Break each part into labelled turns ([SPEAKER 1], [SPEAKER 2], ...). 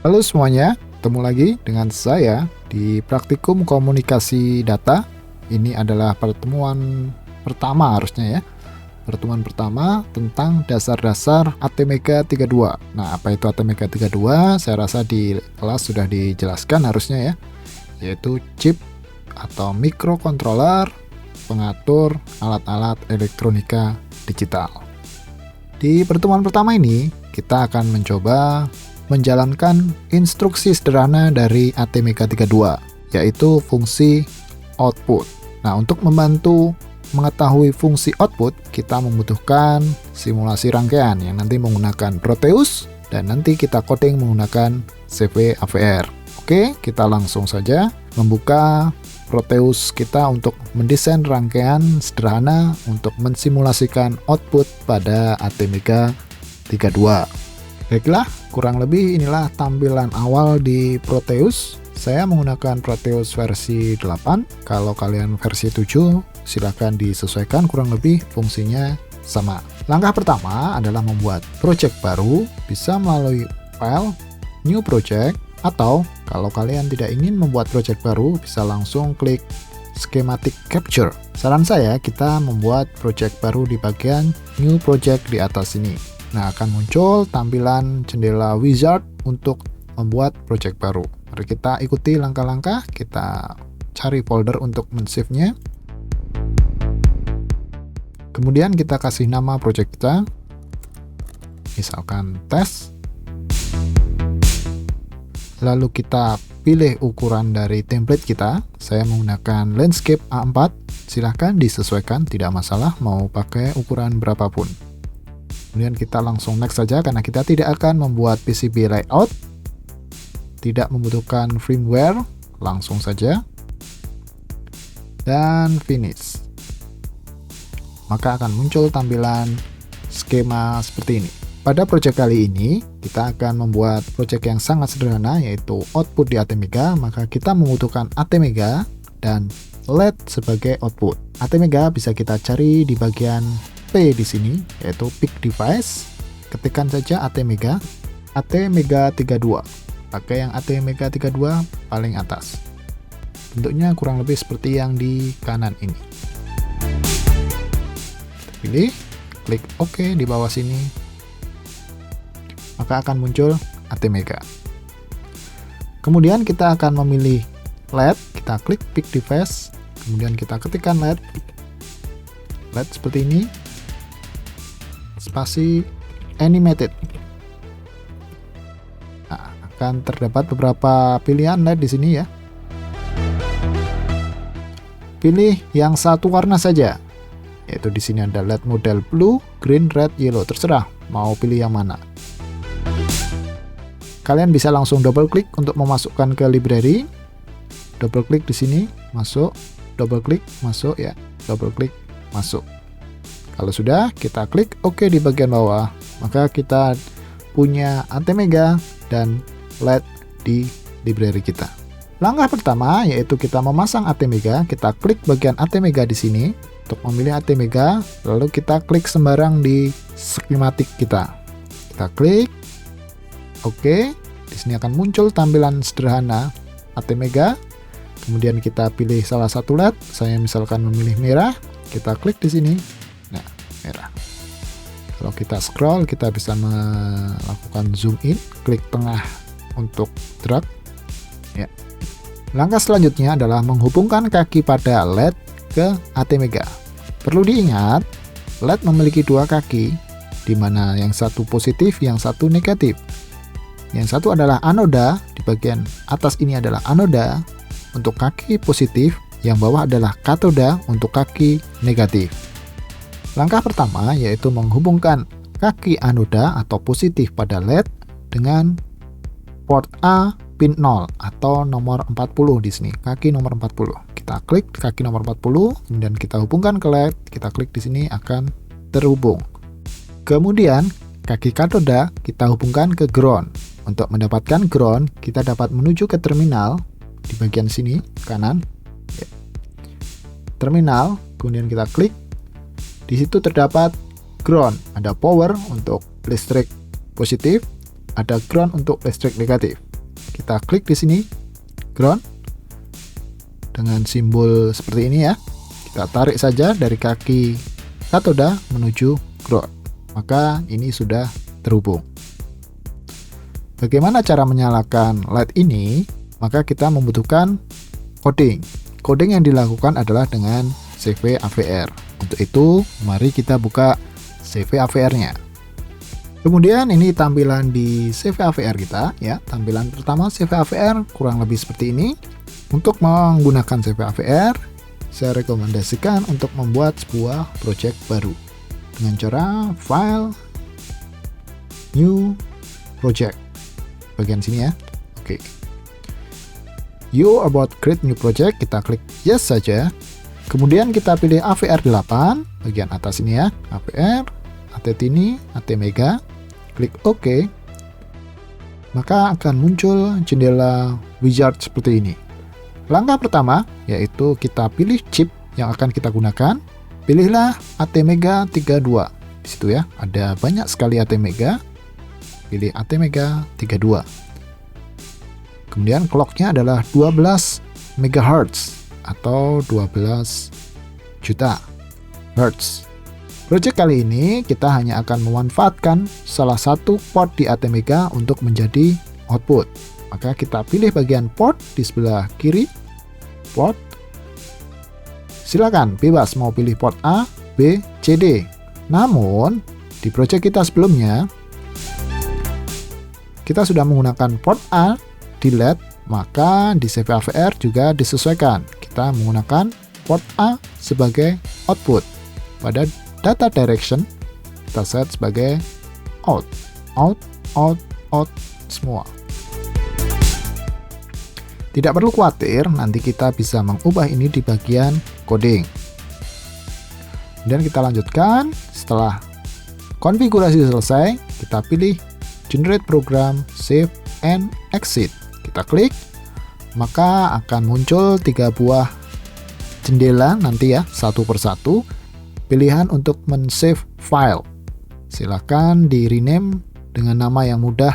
[SPEAKER 1] Halo semuanya, ketemu lagi dengan saya di Praktikum Komunikasi Data. Ini adalah pertemuan pertama harusnya ya. Pertemuan pertama tentang dasar-dasar ATmega 32. Nah, apa itu ATmega 32? Saya rasa di kelas sudah dijelaskan harusnya ya. Yaitu chip atau microcontroller pengatur alat-alat elektronika digital. Di pertemuan pertama ini, kita akan mencoba menjalankan instruksi sederhana dari ATmega 32, yaitu fungsi output. Nah, untuk membantu mengetahui fungsi output, kita membutuhkan simulasi rangkaian yang nanti menggunakan Proteus dan nanti kita coding menggunakan CV-AVR. Oke, kita langsung saja membuka Proteus kita untuk mendesain rangkaian sederhana untuk mensimulasikan output pada ATmega 32. Baiklah, kurang lebih inilah tampilan awal di Proteus. Saya menggunakan Proteus versi 8. Kalau kalian versi 7, silakan disesuaikan, kurang lebih fungsinya sama. Langkah pertama adalah membuat project baru, bisa melalui file, new project, atau kalau kalian tidak ingin membuat project baru, bisa langsung klik schematic capture. Saran saya, kita membuat project baru di bagian new project di atas ini. Nah, akan muncul tampilan jendela wizard untuk membuat project baru. Mari kita ikuti langkah-langkah, kita cari folder untuk men-save-nya. Kemudian kita kasih nama project kita, misalkan test. Lalu kita pilih ukuran dari template kita. Saya menggunakan landscape A4. Silahkan disesuaikan, tidak masalah mau pakai ukuran berapapun. Kemudian kita langsung next saja karena kita tidak akan membuat PCB layout. Tidak membutuhkan firmware, langsung saja. Dan finish. Maka akan muncul tampilan skema seperti ini. Pada project kali ini, kita akan membuat project yang sangat sederhana, yaitu output di ATmega, maka kita membutuhkan ATmega dan LED sebagai output. ATmega bisa kita cari di bagian P di sini, yaitu Pick Device. Ketikkan saja ATmega 32. Pakai yang ATmega 32 paling atas. Bentuknya kurang lebih seperti yang di kanan ini. Pilih, klik OK di bawah sini. Maka akan muncul ATmega. Kemudian kita akan memilih LED, kita klik Pick Device, kemudian kita ketikkan LED seperti ini, spasi animated. Nah, akan terdapat beberapa pilihan LED di sini ya. Pilih yang satu warna saja, yaitu di sini ada LED model blue, green, red, yellow, terserah mau pilih yang mana. Kalian bisa langsung double klik untuk memasukkan ke library. Double klik di sini, masuk. Double klik, masuk ya. Double klik, masuk. Kalau sudah, kita klik OK di bagian bawah. Maka kita punya ATmega dan LED di library kita. Langkah pertama yaitu kita memasang ATmega. Kita klik bagian ATmega di sini untuk memilih ATmega. Lalu kita klik sembarang di schematic kita. Kita klik Oke, di sini akan muncul tampilan sederhana ATmega. Kemudian kita pilih salah satu LED. Saya misalkan memilih merah. Kita klik di sini. Nah, merah. Kalau kita scroll, kita bisa melakukan zoom in. Klik tengah untuk drag. Ya. Langkah selanjutnya adalah menghubungkan kaki pada LED ke ATmega. Perlu diingat, LED memiliki dua kaki, di mana yang satu positif, yang satu negatif. Yang satu adalah anoda, di bagian atas ini adalah anoda untuk kaki positif, yang bawah adalah katoda untuk kaki negatif. Langkah pertama yaitu menghubungkan kaki anoda atau positif pada LED dengan port A pin 0 atau nomor 40 di sini, kaki nomor 40. Kita klik kaki nomor 40, kemudian kita hubungkan ke LED, kita klik di sini akan terhubung. Kemudian kaki katoda kita hubungkan ke ground. Untuk mendapatkan ground, kita dapat menuju ke terminal di bagian sini, kanan. Ya. Terminal, kemudian kita klik. Di situ terdapat ground, ada power untuk listrik positif, ada ground untuk listrik negatif. kita klik di sini ground dengan simbol seperti ini ya. Kita tarik saja dari kaki katoda menuju ground. Maka ini sudah terhubung. Bagaimana cara menyalakan LED ini? Maka kita membutuhkan coding. Coding yang dilakukan adalah dengan CV AVR. Untuk itu, mari kita buka CV AVR-nya. Kemudian ini tampilan di CV AVR kita ya. Tampilan pertama CV AVR kurang lebih seperti ini. Untuk menggunakan CV AVR, saya rekomendasikan untuk membuat sebuah project baru dengan cara file new project. Bagian sini ya. Oke. You about create new project, kita klik yes saja. Kemudian kita pilih AVR 8 bagian atas ini ya. AVR ATtiny, ATmega, klik OK, maka akan muncul jendela wizard seperti ini. Langkah pertama yaitu kita pilih chip yang akan kita gunakan. Pilihlah ATmega 32. Di situ ya, ada banyak sekali ATmega. Pilih ATmega 32. Kemudian clocknya adalah 12 MHz atau 12 juta Hz. Project kali ini kita hanya akan memanfaatkan salah satu port di ATmega untuk menjadi output. Maka kita pilih bagian port di sebelah kiri, port. Silakan bebas mau pilih port A, B, C, D. Namun di project kita sebelumnya kita sudah menggunakan port A di LED, maka di CV AVR juga disesuaikan. Kita menggunakan port A sebagai output. Pada data direction kita set sebagai out semua. Tidak perlu khawatir, nanti kita bisa mengubah ini di bagian coding. Dan kita lanjutkan. Setelah konfigurasi selesai, kita pilih generate program, save and exit. Kita klik, maka akan muncul 3 buah jendela nanti ya, satu persatu. Pilihan untuk men-save file. Silakan di rename dengan nama yang mudah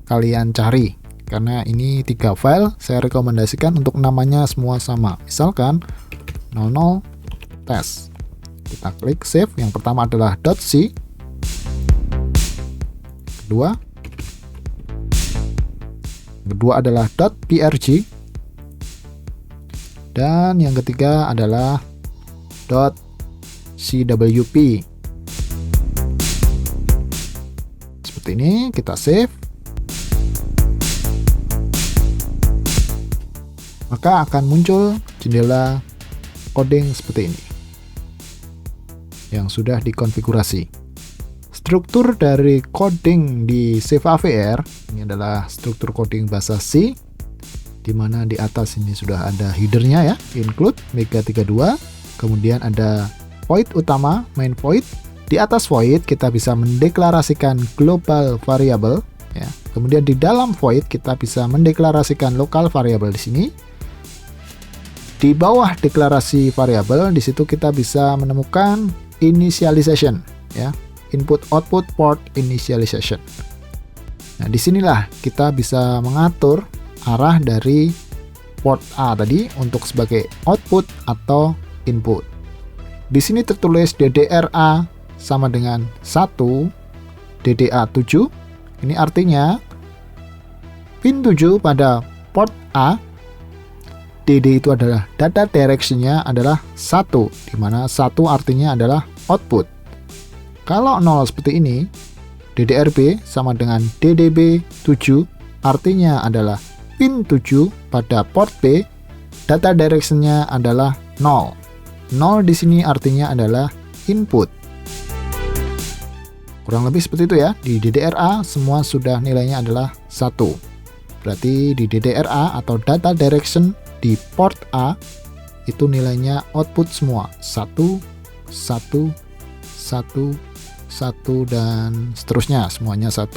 [SPEAKER 1] kalian cari. Karena ini 3 file, saya rekomendasikan untuk namanya semua sama. Misalkan 00 test. Kita klik save. Yang pertama adalah .c. Kedua adalah .prg. Dan yang ketiga adalah .cwp. Seperti ini, kita save. Maka akan muncul jendela coding seperti ini yang sudah dikonfigurasi. Struktur dari coding di CV AVR ini adalah struktur coding bahasa C, di mana di atas ini sudah ada headernya ya, include mega 32, kemudian ada void utama, main void. Di atas void kita bisa mendeklarasikan global variable ya. Kemudian di dalam void kita bisa mendeklarasikan local variable di sini. Di bawah deklarasi variabel di situ kita bisa menemukan initialization ya, input output port initialization. Nah, disinilah kita bisa mengatur arah dari port A tadi untuk sebagai output atau input. Di sini tertulis DDRA sama dengan 1, DDA 7. Ini artinya pin 7 pada port A, DD itu adalah data direction-nya adalah 1, di mana 1 artinya adalah output. Kalau 0 seperti ini, DDRB sama dengan DDB 7, artinya adalah pin 7 pada port B, data direction-nya adalah 0. 0 di sini artinya adalah input. Kurang lebih seperti itu ya. Di DDRA semua sudah nilainya adalah 1. Berarti di DDRA atau data direction di port A itu nilainya output semua 1, 1, 1, 1 dan seterusnya, semuanya 1.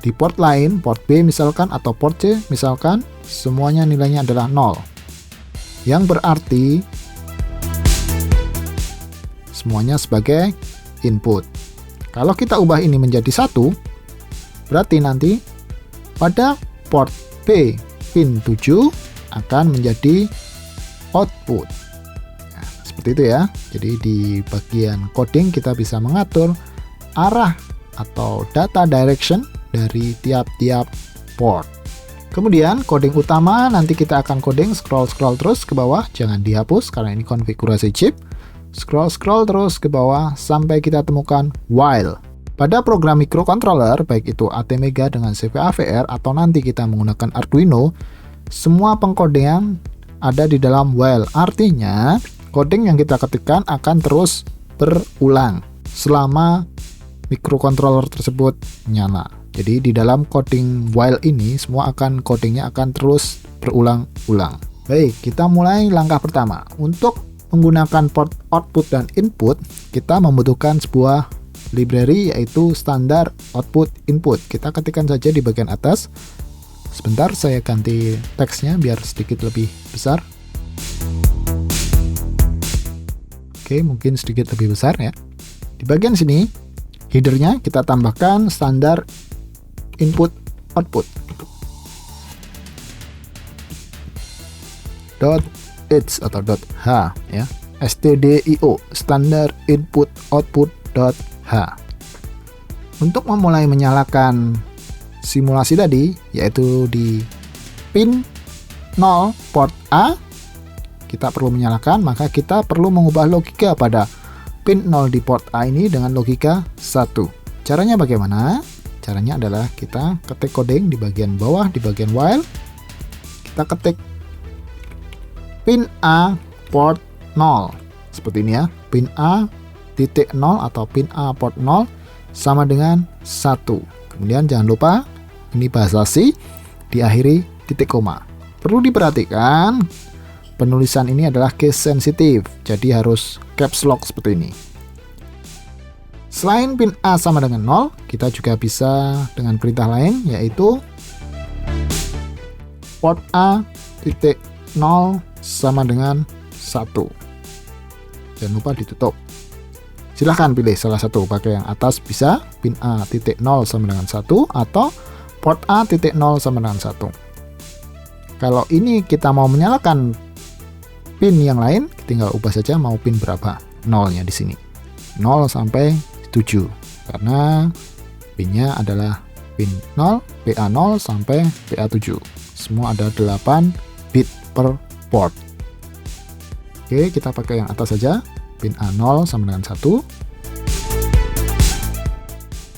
[SPEAKER 1] Di port lain, port B misalkan atau port C misalkan, semuanya nilainya adalah 0. Yang berarti semuanya sebagai input. Kalau kita ubah ini menjadi 1, berarti nanti pada port P pin 7 akan menjadi output. Nah, seperti itu ya. Jadi di bagian coding kita bisa mengatur arah atau data direction dari tiap-tiap port. Kemudian coding utama nanti kita akan coding scroll terus ke bawah, jangan dihapus karena ini konfigurasi chip. Scroll terus ke bawah sampai kita temukan while. Pada program microcontroller, baik itu ATmega dengan CVA-VR atau nanti kita menggunakan Arduino, semua pengkodean ada di dalam while. Artinya, coding yang kita ketikkan akan terus berulang selama microcontroller tersebut nyala. Jadi di dalam coding while ini semua codingnya akan terus berulang-ulang. Baik, kita mulai langkah pertama. Untuk menggunakan port output dan input, kita membutuhkan sebuah library yaitu standar output input. Kita ketikkan saja di bagian atas. Sebentar, saya ganti teksnya biar sedikit lebih besar. Oke, mungkin sedikit lebih besar ya. Di bagian sini, headernya kita tambahkan standar input output .h atau .h ya, stdio standar input output .h. Untuk memulai menyalakan simulasi tadi, yaitu di pin 0 port A, kita perlu menyalakan, maka kita perlu mengubah logika pada pin 0 di port A ini dengan logika 1. Caranya bagaimana? Caranya adalah kita ketik coding di bagian bawah, di bagian while. Kita ketik pin A port 0. Seperti ini ya. Pin A titik 0 atau pin A port 0 sama dengan 1. Kemudian jangan lupa, ini bahasa C, diakhiri titik koma. Perlu diperhatikan, penulisan ini adalah case sensitive, jadi harus caps lock seperti ini. Selain pin A sama dengan 0, kita juga bisa dengan perintah lain, yaitu port A titik 0 sama dengan 1. Jangan lupa ditutup. Silahkan pilih salah satu, pakai yang atas bisa, pin A titik 0 sama dengan 1, atau port A titik 0 sama dengan 1. Kalau ini kita mau menyalakan pin yang lain, tinggal ubah saja mau pin berapa, 0-nya di sini. 0 sampai 7, karena pinnya adalah pin 0, PA0 sampai PA7. Semua ada 8 bit per port. Oke, kita pakai yang atas saja, pin A0 sama dengan 1.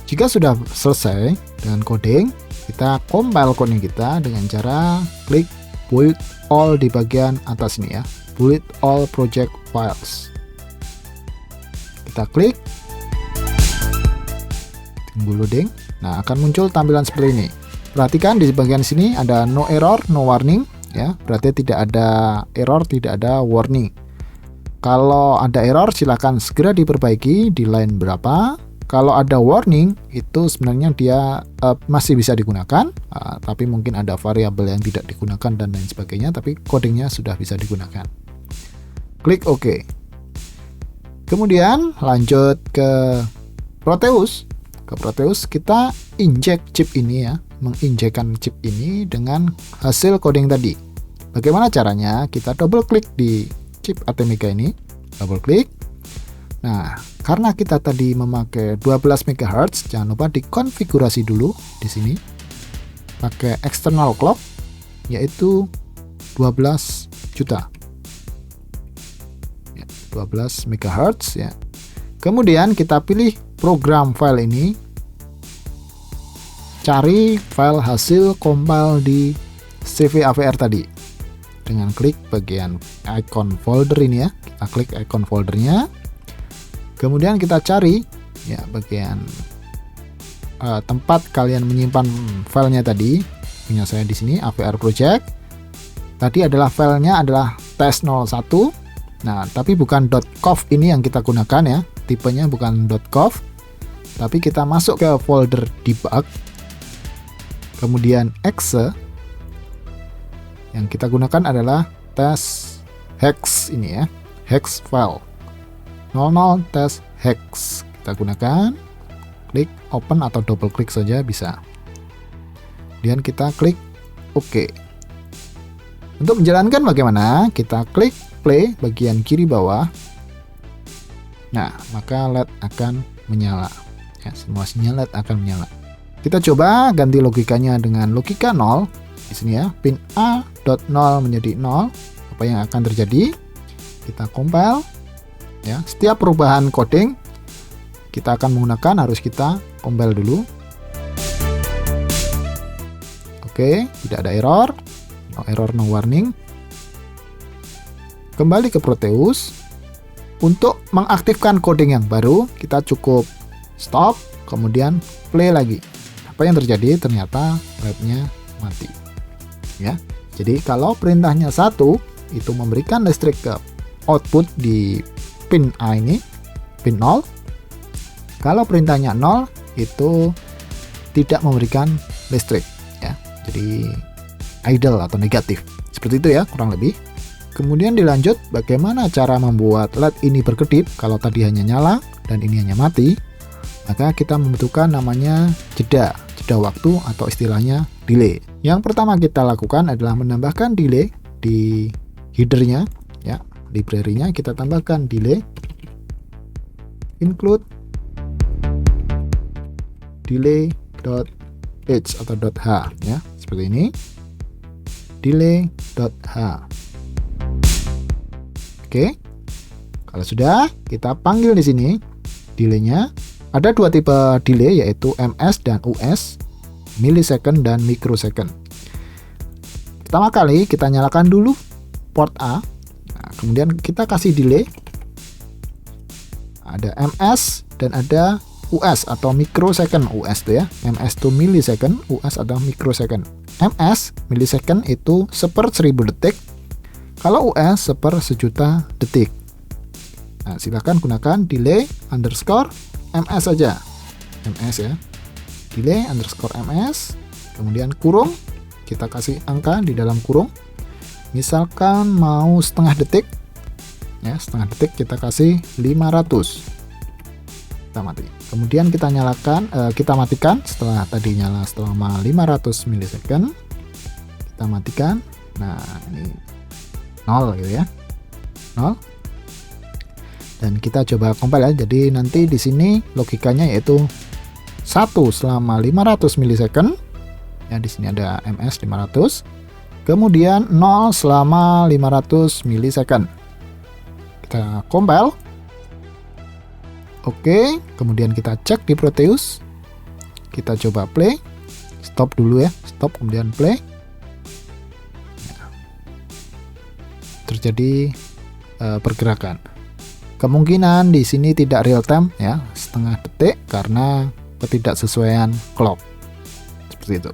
[SPEAKER 1] Jika sudah selesai dengan coding, kita compile coding kita dengan cara klik build all di bagian atas ini ya, build all project files. Kita klik, tunggu loading. Nah, akan muncul tampilan seperti ini. Perhatikan di bagian sini ada no error, no warning ya, berarti tidak ada error, tidak ada warning. Kalau ada error silakan segera diperbaiki di line berapa. Kalau ada warning itu sebenarnya dia masih bisa digunakan, tapi mungkin ada variabel yang tidak digunakan dan lain sebagainya, tapi codingnya sudah bisa digunakan. Klik OK. Kemudian lanjut ke Proteus. Ke Proteus kita inject chip ini ya, menginjekkan chip ini dengan hasil coding tadi. Bagaimana caranya? Kita double klik di chip ATmega ini, double klik. Nah, karena kita tadi memakai 12 MHz, jangan lupa dikonfigurasi dulu di sini. Pakai external clock yaitu 12 juta. Ya, 12 MHz ya. Kemudian kita pilih program file ini. Cari file hasil compile di CVA-VR tadi. Dengan klik bagian icon folder ini ya. Kita klik icon foldernya. Kemudian kita cari ya bagian tempat kalian menyimpan filenya tadi. Punya saya di sini AVR project. Tadi adalah filenya adalah test01. Nah, tapi bukan .conf ini yang kita gunakan ya. Tipenya bukan .conf. Tapi kita masuk ke folder debug. Kemudian exe. Yang kita gunakan adalah test hex ini ya. Hex file. 00 test hex kita gunakan, klik open atau double klik saja bisa. Kemudian kita klik OK. Untuk menjalankan bagaimana? Kita klik play bagian kiri bawah. Nah, maka LED akan menyala. Ya, semua sinyal LED akan menyala. Kita coba ganti logikanya dengan logika 0. Di sini ya, pin A.0 menjadi 0. Apa yang akan terjadi? Kita compile. Ya, setiap perubahan coding kita akan menggunakan, harus kita compile dulu. Oke, tidak ada error. No error, no warning. Kembali ke Proteus. Untuk mengaktifkan coding yang baru, kita cukup stop, kemudian play lagi. Apa yang terjadi? Ternyata LED-nya mati. Ya, jadi kalau perintahnya 1 itu memberikan listrik ke output di pin A ini, pin 0. Kalau perintahnya 0 itu tidak memberikan listrik. Ya, jadi idle atau negatif. Seperti itu ya, kurang lebih. Kemudian dilanjut bagaimana cara membuat LED ini berkedip kalau tadi hanya nyala dan ini hanya mati. Maka kita membutuhkan namanya jeda waktu atau istilahnya delay. Yang pertama kita lakukan adalah menambahkan delay di headernya, ya, library-nya kita tambahkan delay include delay.h atau .h, ya, seperti ini. Delay.h. Oke. Kalau sudah, kita panggil di sini delay-nya. Ada dua tipe delay, yaitu ms dan us, millisecond dan microsecond. Pertama kali kita nyalakan dulu port A. Nah, kemudian kita kasih delay. Ada ms dan ada us atau microsecond. Us itu ya, ms itu millisecond, us adalah microsecond. ms millisecond itu 1/1000 detik, kalau us 1/1000 detik. Nah, silakan gunakan delay underscore ms saja, ms ya, delay underscore ms, kemudian kurung, kita kasih angka di dalam kurung. Misalkan mau setengah detik, ya, setengah detik kita kasih 500. Kita mati. Kemudian kita nyalakan, kita matikan setelah tadi nyala selama 500 millisecond. Kita matikan. Nah, ini 0 gitu ya. 0. Dan kita coba compile ya. Jadi nanti di sini logikanya yaitu 1 selama 500 millisecond. Ya, di sini ada ms 500. Kemudian 0 selama 500 millisecond. Kita compile. Oke, kemudian kita cek di Proteus. Kita coba play. Stop dulu ya, stop kemudian play. Terjadi pergerakan. Kemungkinan di sini tidak real time ya, setengah detik karena ketidaksesuaian clock. Seperti itu.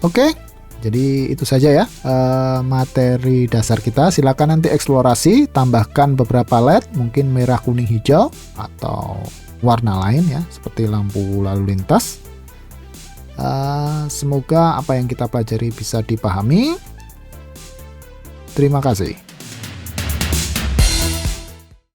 [SPEAKER 1] Oke. Jadi itu saja ya materi dasar kita. Silakan nanti eksplorasi, tambahkan beberapa LED, mungkin merah, kuning, hijau, atau warna lain ya, seperti lampu lalu lintas. Semoga apa yang kita pelajari bisa dipahami. Terima kasih.